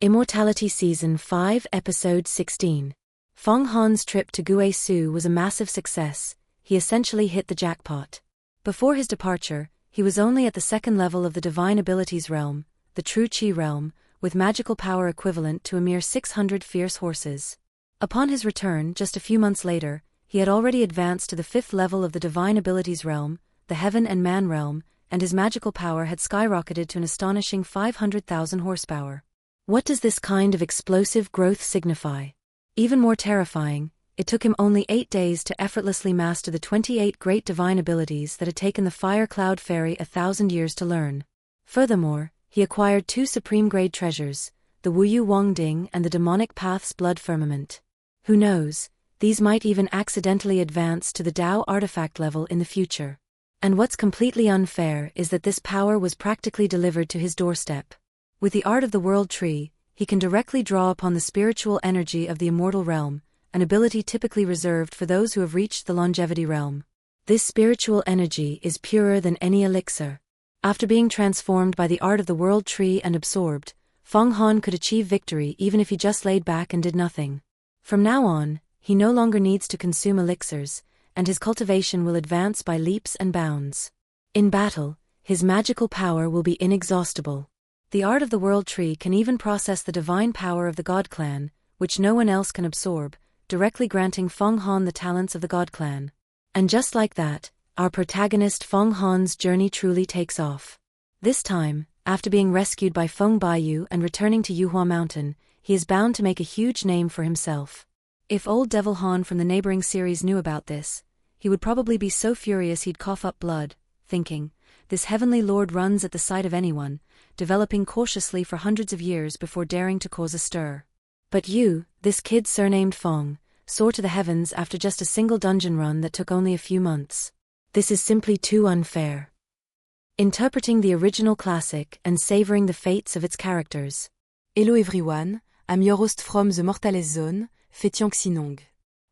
Immortality Season 5 Episode 16. Fang Han's trip to Gui Xu was a massive success. He essentially hit the jackpot. Before his departure, he was only at the second level of the Divine Abilities realm, the True Qi realm, with magical power equivalent to a mere 600 fierce horses. Upon his return just a few months later, he had already advanced to the fifth level of the Divine Abilities realm, the Heaven and Man realm, and his magical power had skyrocketed to an astonishing 500,000 horsepower. What does this kind of explosive growth signify? Even more terrifying, it took him only 8 days to effortlessly master the 28 great divine abilities that had taken the Fire Cloud Fairy 1,000 years to learn. Furthermore, he acquired 2 supreme-grade treasures, the Wuyu Wangding and the Demonic Path's Blood Firmament. Who knows, these might even accidentally advance to the Dao Artifact level in the future. And what's completely unfair is that this power was practically delivered to his doorstep. With the Art of the World Tree, he can directly draw upon the spiritual energy of the immortal realm, an ability typically reserved for those who have reached the longevity realm. This spiritual energy is purer than any elixir. After being transformed by the Art of the World Tree and absorbed, Fang Han could achieve victory even if he just laid back and did nothing. From now on, he no longer needs to consume elixirs, and his cultivation will advance by leaps and bounds. In battle, his magical power will be inexhaustible. The Art of the World Tree can even process the divine power of the God Clan, which no one else can absorb, directly granting Fang Han the talents of the God Clan. And just like that, our protagonist Fang Han's journey truly takes off. This time, after being rescued by Feng Baiyu and returning to Yuhua Mountain, he is bound to make a huge name for himself. If old Devil Han from the neighboring series knew about this, he would probably be so furious he'd cough up blood, thinking, this heavenly lord runs at the sight of anyone, developing cautiously for hundreds of years before daring to cause a stir. But you, this kid surnamed Fang, soar to the heavens after just a single dungeon run that took only a few months. This is simply too unfair. Interpreting the original classic and savoring the fates of its characters. Hello everyone, I'm your host from the Mortales Zone, Tianxing.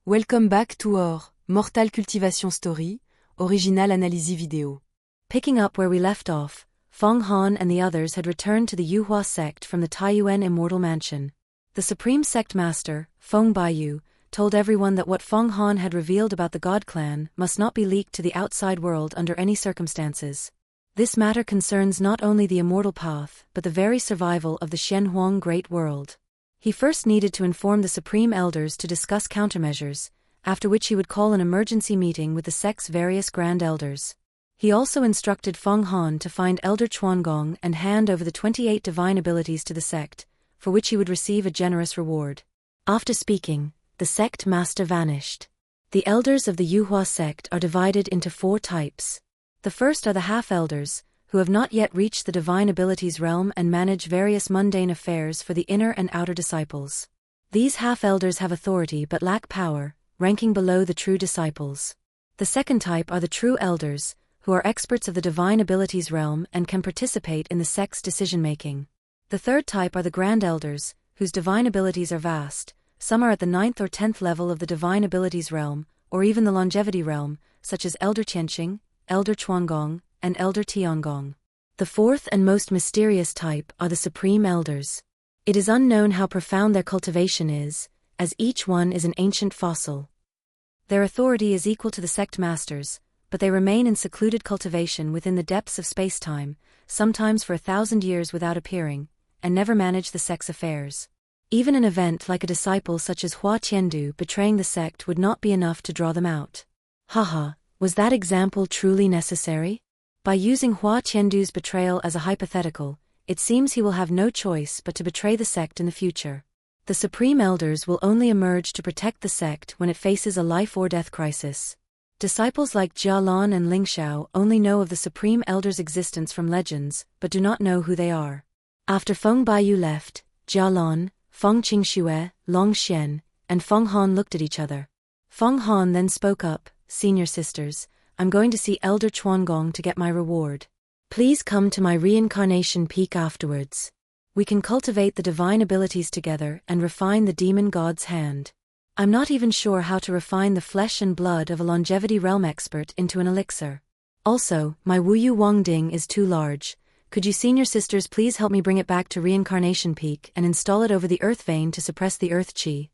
Welcome back to our Mortal Cultivation Story, original analysis video. Picking up where we left off, Fang Han and the others had returned to the Yuhua Sect from the Taiyuan Immortal Mansion. The Supreme Sect Master, Feng Baiyu, told everyone that what Fang Han had revealed about the God Clan must not be leaked to the outside world under any circumstances. This matter concerns not only the immortal path but the very survival of the Shenhuang Great World. He first needed to inform the Supreme Elders to discuss countermeasures, after which he would call an emergency meeting with the sect's various Grand Elders. He also instructed Fang Han to find Elder Chuangong and hand over the 28 divine abilities to the sect, for which he would receive a generous reward. After speaking, the sect master vanished. The elders of the Yuhua sect are divided into 4 types. The first are the half-elders, who have not yet reached the divine abilities realm and manage various mundane affairs for the inner and outer disciples. These half-elders have authority but lack power, ranking below the true disciples. The second type are the true elders, who are experts of the divine abilities realm and can participate in the sect's decision-making. The third type are the Grand Elders, whose divine abilities are vast. Some are at the 9th or 10th level of the divine abilities realm, or even the longevity realm, such as Elder Tianxing, Elder Chuangong, and Elder Tiangong. The fourth and most mysterious type are the Supreme Elders. It is unknown how profound their cultivation is, as each one is an ancient fossil. Their authority is equal to the sect masters, but they remain in secluded cultivation within the depths of space-time, sometimes for 1,000 years without appearing, and never manage the sect's affairs. Even an event like a disciple such as Hua Tiandu betraying the sect would not be enough to draw them out. Haha, was that example truly necessary? By using Hua Tiandu's betrayal as a hypothetical, it seems he will have no choice but to betray the sect in the future. The Supreme Elders will only emerge to protect the sect when it faces a life-or-death crisis. Disciples like Jia Lan and Ling Xiao only know of the Supreme Elders' existence from legends, but do not know who they are. After Feng Baiyu left, Jia Lan, Feng Qingxue, Long Xian, and Fang Han looked at each other. Fang Han then spoke up, "Senior sisters, I'm going to see Elder Chuangong to get my reward. Please come to my reincarnation peak afterwards. We can cultivate the divine abilities together and refine the demon god's hand. I'm not even sure how to refine the flesh and blood of a longevity realm expert into an elixir. Also, my Wuyu Wangding is too large. Could you senior sisters please help me bring it back to Reincarnation Peak and install it over the earth vein to suppress the earth chi?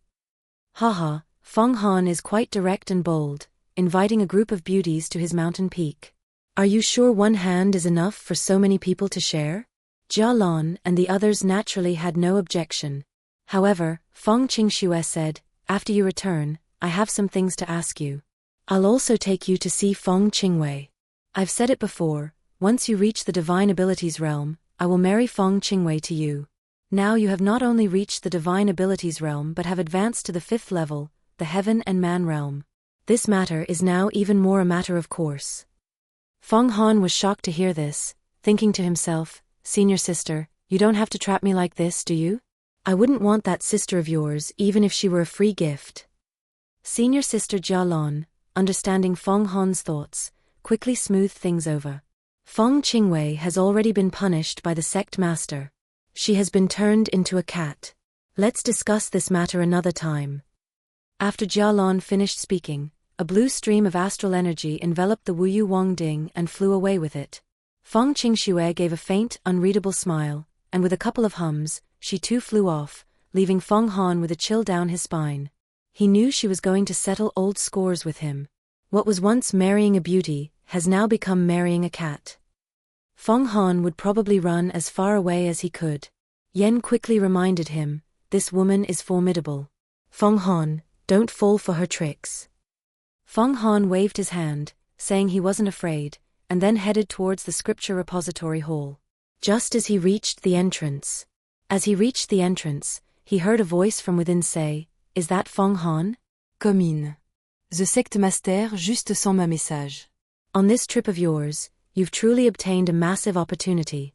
Haha, Fang Han is quite direct and bold, inviting a group of beauties to his mountain peak. Are you sure one hand is enough for so many people to share? Jia Lan and the others naturally had no objection. However, Fang Qingxue said, after you return, I have some things to ask you. I'll also take you to see Feng Qingwei. I've said it before, once you reach the Divine Abilities realm, I will marry Feng Qingwei to you. Now you have not only reached the Divine Abilities realm but have advanced to the 5th level, the Heaven and Man realm. This matter is now even more a matter of course. Fang Han was shocked to hear this, thinking to himself, senior sister, you don't have to trap me like this, do you? I wouldn't want that sister of yours even if she were a free gift. Senior sister Jia Lan, understanding Fang Han's thoughts, quickly smoothed things over. Feng Qingwei has already been punished by the sect master. She has been turned into a cat. Let's discuss this matter another time. After Jia Lan finished speaking, a blue stream of astral energy enveloped the Wuyu Wangding and flew away with it. Feng Qingxue gave a faint, unreadable smile, and with a couple of hums, she too flew off, leaving Fang Han with a chill down his spine. He knew she was going to settle old scores with him. What was once marrying a beauty has now become marrying a cat. Fang Han would probably run as far away as he could. Yen quickly reminded him, this woman is formidable. Fang Han, don't fall for her tricks. Fang Han waved his hand, saying he wasn't afraid, and then headed towards the scripture repository hall. Just as he reached the entrance. He heard a voice from within say, is that Fang Han? Commune. The Sect Master juste sans ma message. On this trip of yours, you've truly obtained a massive opportunity.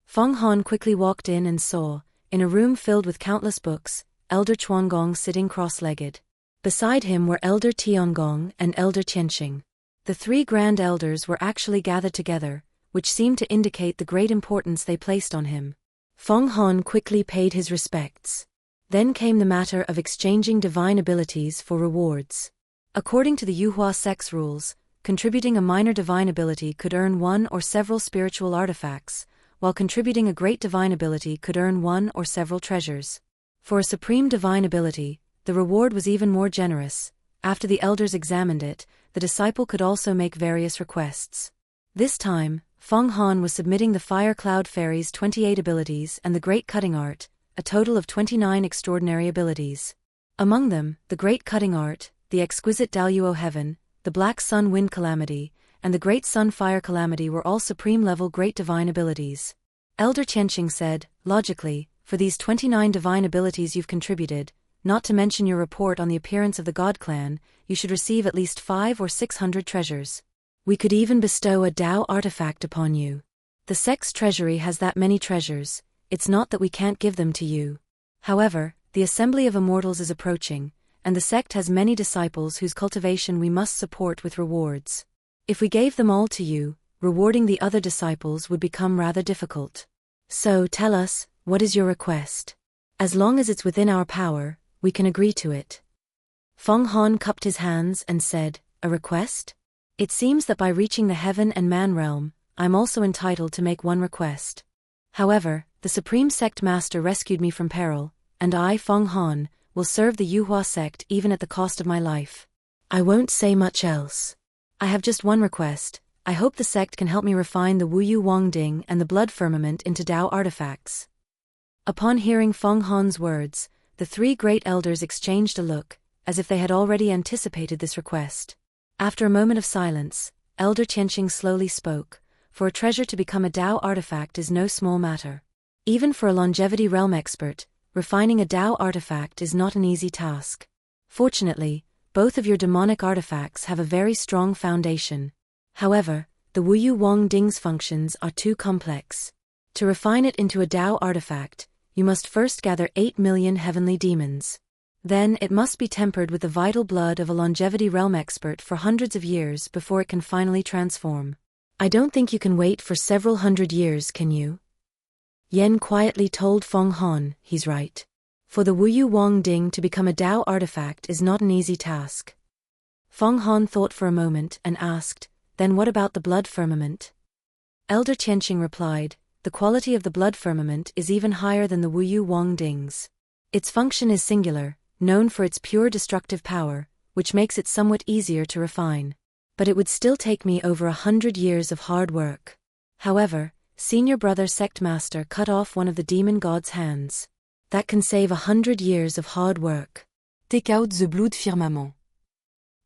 Fang Han quickly walked in and saw, in a room filled with countless books, Elder Chuangong sitting cross-legged. Beside him were Elder Tiangong and Elder Tianxing. The 3 grand elders were actually gathered together, which seemed to indicate the great importance they placed on him. Fang Han quickly paid his respects. Then came the matter of exchanging divine abilities for rewards. According to the Yuhua Sect's rules, contributing a minor divine ability could earn one or several spiritual artifacts, while contributing a great divine ability could earn one or several treasures. For a supreme divine ability, the reward was even more generous. After the elders examined it, the disciple could also make various requests. This time, Fang Han was submitting the Fire Cloud Fairy's 28 abilities and the Great Cutting Art, a total of 29 extraordinary abilities. Among them, the Great Cutting Art, the Exquisite Daluo Heaven, the Black Sun Wind Calamity, and the Great Sun Fire Calamity were all supreme-level great divine abilities. Elder Tianxing said, logically, for these 29 divine abilities you've contributed, not to mention your report on the appearance of the God Clan, you should receive at least 500 or 600 treasures. We could even bestow a Dao Artifact upon you. The sect's treasury has that many treasures, it's not that we can't give them to you. However, the Assembly of Immortals is approaching, and the sect has many disciples whose cultivation we must support with rewards. If we gave them all to you, rewarding the other disciples would become rather difficult. So tell us, what is your request? As long as it's within our power, we can agree to it. Fang Han cupped his hands and said, a request? It seems that by reaching the Heaven and Man realm, I'm also entitled to make one request. However, the Supreme Sect Master rescued me from peril, and I, Fang Han, will serve the Yuhua Sect even at the cost of my life. I won't say much else. I have just one request. I hope the sect can help me refine the Wuyu Wangding and the Blood Firmament into Dao Artifacts. Upon hearing Fang Han's words, the 3 great elders exchanged a look, as if they had already anticipated this request. After a moment of silence, Elder Tianxing slowly spoke, for a treasure to become a Dao artifact is no small matter. Even for a longevity realm expert, refining a Dao artifact is not an easy task. Fortunately, both of your demonic artifacts have a very strong foundation. However, the Wuyu Wangding's functions are too complex. To refine it into a Dao artifact, you must first gather 8 million heavenly demons. Then it must be tempered with the vital blood of a longevity realm expert for hundreds of years before it can finally transform. I don't think you can wait for several hundred years, can you? Yen quietly told Fang Han, he's right. For the Wuyu Wangding to become a Dao artifact is not an easy task. Fang Han thought for a moment and asked, then what about the Blood Firmament? Elder Tianxing replied, the quality of the blood firmament is even higher than the Wuyu Wang Ding's. Its function is singular, known for its pure destructive power, which makes it somewhat easier to refine. But it would still take me over 100 years of hard work. However, senior brother sect master cut off one of the demon god's hands. That can save 100 years of hard work. Take out the Blood Firmament.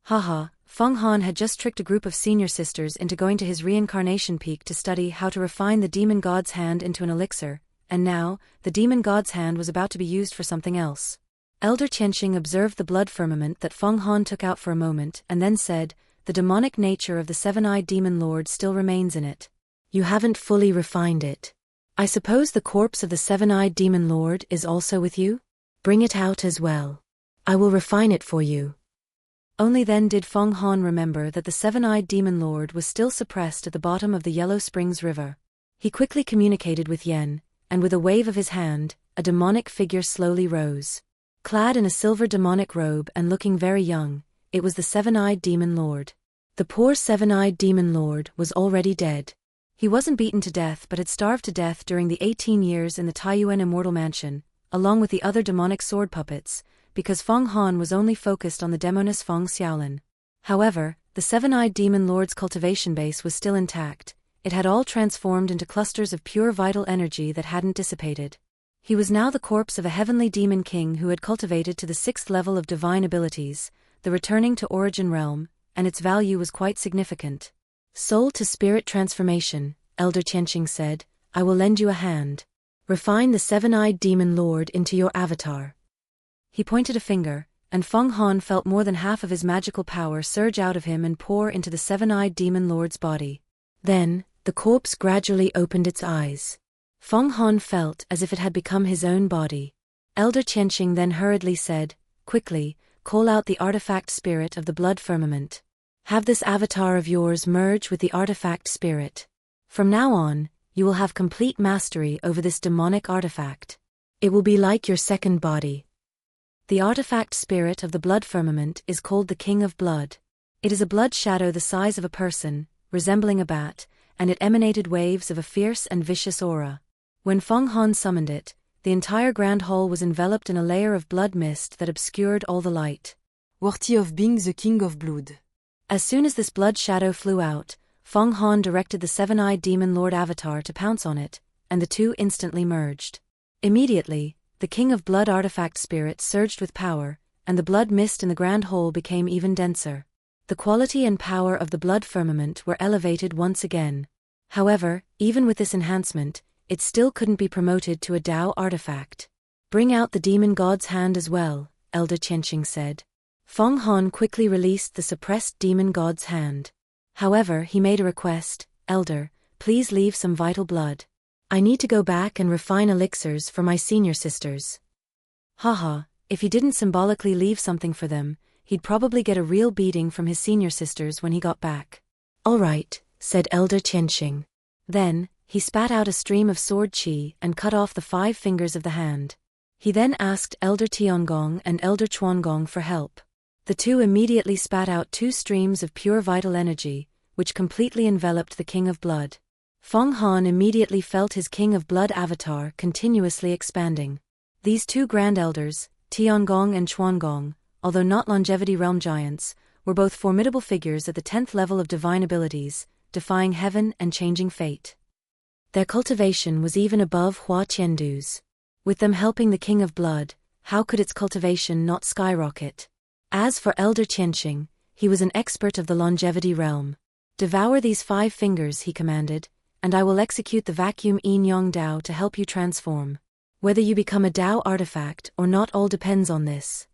Haha, Fang Han had just tricked a group of senior sisters into going to his reincarnation peak to study how to refine the demon god's hand into an elixir, and now, the demon god's hand was about to be used for something else. Elder Tianxing observed the blood firmament that Fang Han took out for a moment and then said, "The demonic nature of the seven-eyed demon lord still remains in it. You haven't fully refined it. I suppose the corpse of the seven-eyed demon lord is also with you? Bring it out as well. I will refine it for you." Only then did Fang Han remember that the seven-eyed demon lord was still suppressed at the bottom of the Yellow Springs River. He quickly communicated with Yen, and with a wave of his hand, a demonic figure slowly rose. Clad in a silver demonic robe and looking very young, it was the seven-eyed demon lord. The poor seven-eyed demon lord was already dead. He wasn't beaten to death but had starved to death during the 18 years in the Taiyuan Immortal Mansion, along with the other demonic sword puppets, because Fang Han was only focused on the demoness Fang Xiaolin. However, the seven-eyed demon lord's cultivation base was still intact. It had all transformed into clusters of pure vital energy that hadn't dissipated. He was now the corpse of a heavenly demon king who had cultivated to the 6th level of divine abilities, the returning to origin realm, and its value was quite significant. Soul to spirit transformation, Elder Tianxing said, "I will lend you a hand. Refine the seven-eyed demon lord into your avatar." He pointed a finger, and Fang Han felt more than half of his magical power surge out of him and pour into the seven-eyed demon lord's body. Then, the corpse gradually opened its eyes. Fang Han felt as if it had become his own body. Elder Tianxing then hurriedly said, "Quickly, call out the artifact spirit of the blood firmament. Have this avatar of yours merge with the artifact spirit. From now on, you will have complete mastery over this demonic artifact. It will be like your second body." The artifact spirit of the blood firmament is called the King of Blood. It is a blood shadow the size of a person, resembling a bat, and it emanated waves of a fierce and vicious aura. When Fang Han summoned it, the entire grand hall was enveloped in a layer of blood mist that obscured all the light. Worthy of being the King of Blood. As soon as this blood shadow flew out, Fang Han directed the seven-eyed demon lord avatar to pounce on it, and the two instantly merged. Immediately, the King of Blood artifact spirit surged with power, and the blood mist in the grand hole became even denser. The quality and power of the blood firmament were elevated once again. However, even with this enhancement, it still couldn't be promoted to a Dao artifact. "Bring out the demon god's hand as well," Elder Tianxing said. Fang Han quickly released the suppressed demon god's hand. However, he made a request, "Elder, please leave some vital blood. I need to go back and refine elixirs for my senior sisters." Haha, if he didn't symbolically leave something for them, he'd probably get a real beating from his senior sisters when he got back. "All right," said Elder Tianxing. Then, he spat out a stream of sword qi and cut off the 5 fingers of the hand. He then asked Elder Tiangong and Elder Chuangong for help. The two immediately spat out 2 streams of pure vital energy, which completely enveloped the King of Blood. Fang Han immediately felt his King of Blood avatar continuously expanding. These 2 grand elders, Tiangong and Chuangong, although not longevity realm giants, were both formidable figures at the 10th level of divine abilities, defying heaven and changing fate. Their cultivation was even above Hua Tiandu's. With them helping the King of Blood, how could its cultivation not skyrocket? As for Elder Tianxing, he was an expert of the longevity realm. "Devour these 5 fingers," he commanded, "and I will execute the vacuum Yin-Yang Dao to help you transform. Whether you become a Dao artifact or not all depends on this."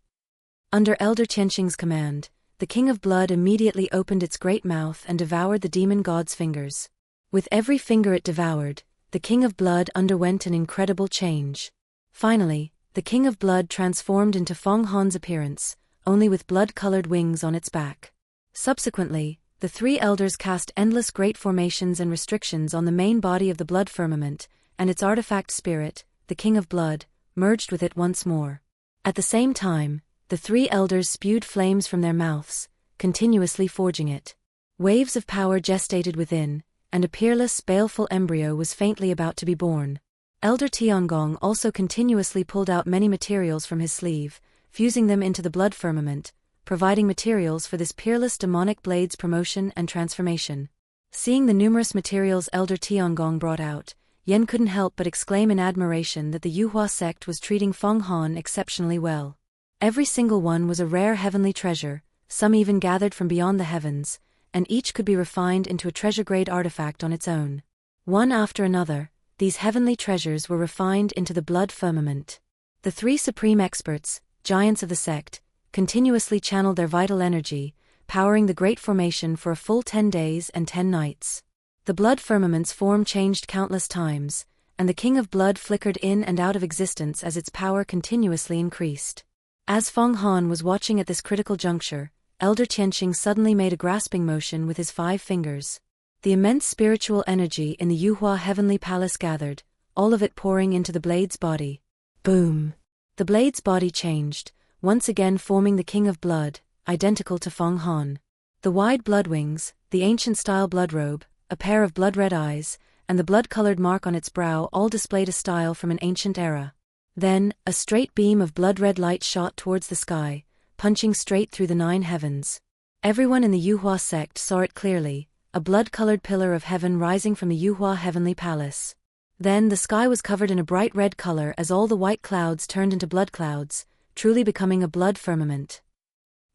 Under Elder Tianxing's command, the King of Blood immediately opened its great mouth and devoured the demon god's fingers. With every finger it devoured, the King of Blood underwent an incredible change. Finally, the King of Blood transformed into Fang Han's appearance, only with blood-colored wings on its back. Subsequently, the 3 elders cast endless great formations and restrictions on the main body of the blood firmament, and its artifact spirit, the King of Blood, merged with it once more. At the same time, the 3 elders spewed flames from their mouths, continuously forging it. Waves of power gestated within, and a peerless, baleful embryo was faintly about to be born. Elder Tiangong also continuously pulled out many materials from his sleeve, fusing them into the blood firmament, providing materials for this peerless demonic blade's promotion and transformation. Seeing the numerous materials Elder Tiangong brought out, Yen couldn't help but exclaim in admiration that the Yuhua Sect was treating Fang Han exceptionally well. Every single one was a rare heavenly treasure, some even gathered from beyond the heavens, and each could be refined into a treasure-grade artifact on its own. One after another, these heavenly treasures were refined into the blood firmament. The three supreme experts, giants of the sect, continuously channeled their vital energy, powering the great formation for a full 10 days and 10 nights. The blood firmament's form changed countless times, and the King of Blood flickered in and out of existence as its power continuously increased. As Fang Han was watching at this critical juncture, Elder Tianxing suddenly made a grasping motion with his 5 fingers. The immense spiritual energy in the Yuhua Heavenly Palace gathered, all of it pouring into the blade's body. Boom! The blade's body changed, once again forming the King of Blood, identical to Fang Han. The wide blood wings, the ancient-style blood robe, a pair of blood-red eyes, and the blood-colored mark on its brow all displayed a style from an ancient era. Then, a straight beam of blood-red light shot towards the sky, punching straight through the 9 heavens. Everyone in the Yuhua Sect saw it clearly, a blood-colored pillar of heaven rising from the Yuhua Heavenly Palace. Then the sky was covered in a bright red color as all the white clouds turned into blood clouds, truly becoming a blood firmament.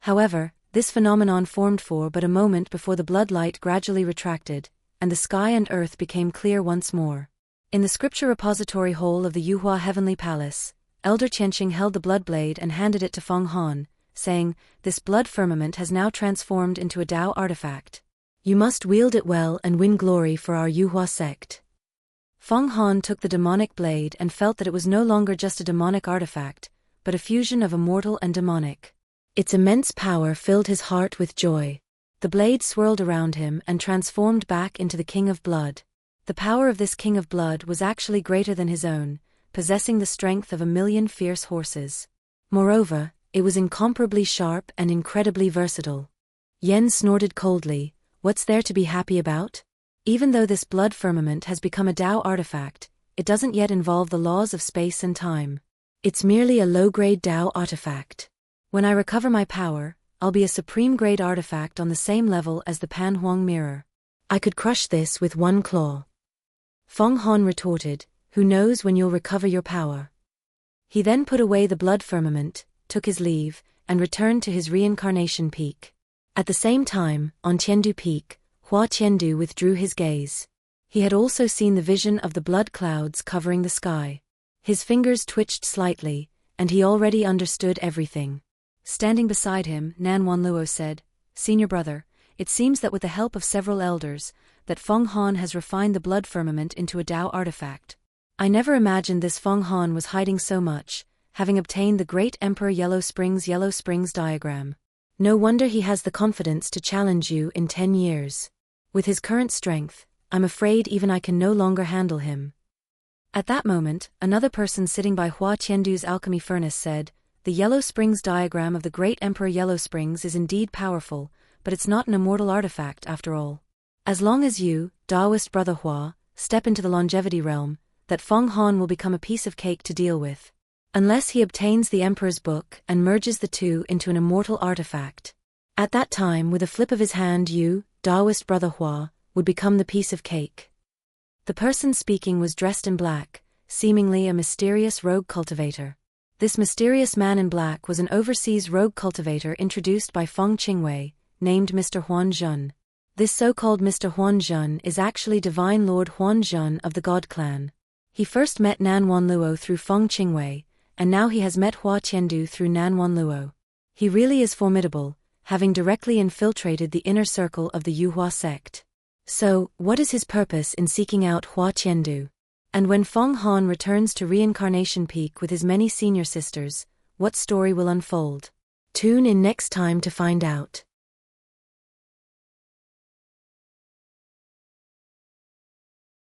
However, this phenomenon formed for but a moment before the blood light gradually retracted, and the sky and earth became clear once more. In the scripture repository hole of the Yuhua Heavenly Palace, Elder Tianxing held the blood blade and handed it to Fang Han, saying, "This blood firmament has now transformed into a Dao Artifact. You must wield it well and win glory for our Yuhua Sect." Fang Han took the demonic blade and felt that it was no longer just a demonic artifact, but a fusion of immortal and demonic. Its immense power filled his heart with joy. The blade swirled around him and transformed back into the King of Blood. The power of this King of Blood was actually greater than his own, possessing the strength of 1,000,000 fierce horses. Moreover, it was incomparably sharp and incredibly versatile. Yen snorted coldly. What's there to be happy about? Even though this blood firmament has become a Dao artifact, it doesn't yet involve the laws of space and time. It's merely a low-grade Dao artifact. When I recover my power, I'll be a supreme-grade artifact on the same level as the Panhuang mirror. I could crush this with one claw. Fang Han retorted, "Who knows when you'll recover your power?" He then put away the blood firmament, took his leave, and returned to his reincarnation peak. At the same time, on Tiandu Peak, Hua Tiandu withdrew his gaze. He had also seen the vision of the blood clouds covering the sky. His fingers twitched slightly, and he already understood everything. Standing beside him, Nan Wanluo said, "Senior brother, it seems that with the help of several elders, that Fang Han has refined the blood firmament into a Dao artifact. I never imagined this Fang Han was hiding so much, having obtained the great Emperor Yellow Springs diagram. No wonder he has the confidence to challenge you in 10 years. With his current strength, I'm afraid even I can no longer handle him." At that moment, another person sitting by Hua Tiandu's alchemy furnace said, "The Yellow Springs diagram of the great Emperor Yellow Springs is indeed powerful, but it's not an immortal artifact after all. As long as you, Daoist brother Hua, step into the longevity realm, that Fang Han will become a piece of cake to deal with. Unless he obtains the Emperor's book and merges the two into an immortal artifact. At that time, with a flip of his hand, you, Daoist brother Hua, would become the piece of cake." The person speaking was dressed in black, seemingly a mysterious rogue cultivator. This mysterious man in black was an overseas rogue cultivator introduced by Feng Qingwei, named Mr. Huan Zhun. This so-called Mr. Huan Zhun is actually Divine Lord Huan Zhun of the God Clan. He first met Nan Wanluo through Feng Qingwei, and now he has met Hua Tiandu through Nan Wanluo. He really is formidable, having directly infiltrated the inner circle of the Yuhua Sect. So, what is his purpose in seeking out Hua Tiandu? And when Fang Han returns to Reincarnation Peak with his many senior sisters, what story will unfold? Tune in next time to find out.